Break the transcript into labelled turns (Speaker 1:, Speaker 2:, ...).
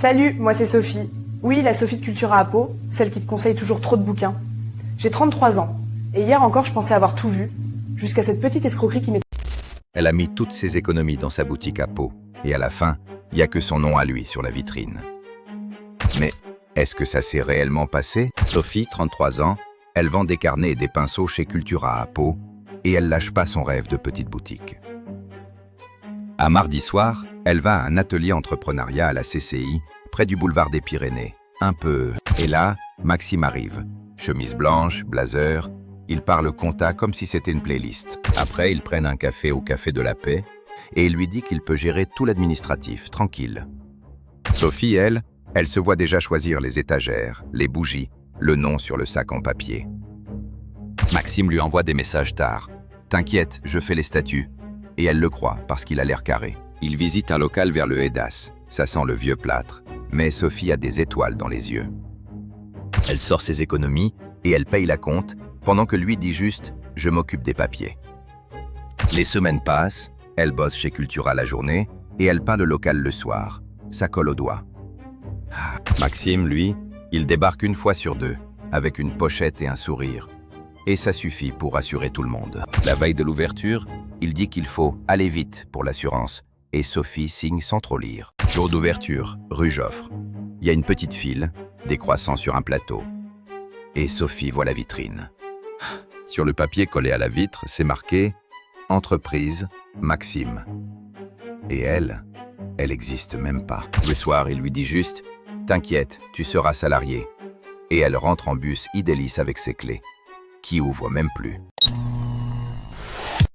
Speaker 1: Salut, moi c'est Sophie. Oui, la Sophie de Cultura à Pau, celle qui te conseille toujours trop de bouquins. J'ai 33 ans, et hier encore je pensais avoir tout vu, jusqu'à cette petite escroquerie qui m'est...
Speaker 2: Elle a mis toutes ses économies dans sa boutique à Pau, et à la fin, il n'y a que son nom à lui sur la vitrine. Mais est-ce que ça s'est réellement passé? Sophie, 33 ans, elle vend des carnets et des pinceaux chez Cultura à Pau, et elle lâche pas son rêve de petite boutique. Un mardi soir, elle va à un atelier entrepreneuriat à la CCI, près du boulevard des Pyrénées, un peu... Et là, Maxime arrive. Chemise blanche, blazer, il parle compta comme si c'était une playlist. Après, ils prennent un café au Café de la Paix, et il lui dit qu'il peut gérer tout l'administratif, tranquille. Sophie, elle se voit déjà choisir les étagères, les bougies, le nom sur le sac en papier. Maxime lui envoie des messages tard. « T'inquiète, je fais les statuts. » Et elle le croit parce qu'il a l'air carré. Il visite un local vers le Hédas. Ça sent le vieux plâtre. Mais Sophie a des étoiles dans les yeux. Elle sort ses économies et elle paye la compte, pendant que lui dit juste « je m'occupe des papiers ». Les semaines passent, elle bosse chez Cultura la journée et elle peint le local le soir. Ça colle au doigt. Maxime, lui, il débarque une fois sur deux, avec une pochette et un sourire. Et ça suffit pour rassurer tout le monde. La veille de l'ouverture, il dit qu'il faut aller vite pour l'assurance. Et Sophie signe sans trop lire. Jour d'ouverture, rue Joffre. Il y a une petite file, des croissants sur un plateau. Et Sophie voit la vitrine. Sur le papier collé à la vitre, c'est marqué « Entreprise Maxime ». Et elle existe même pas. Le soir, il lui dit juste « T'inquiète, tu seras salarié ». Et elle rentre en bus Idélis avec ses clés, qui ouvre même plus.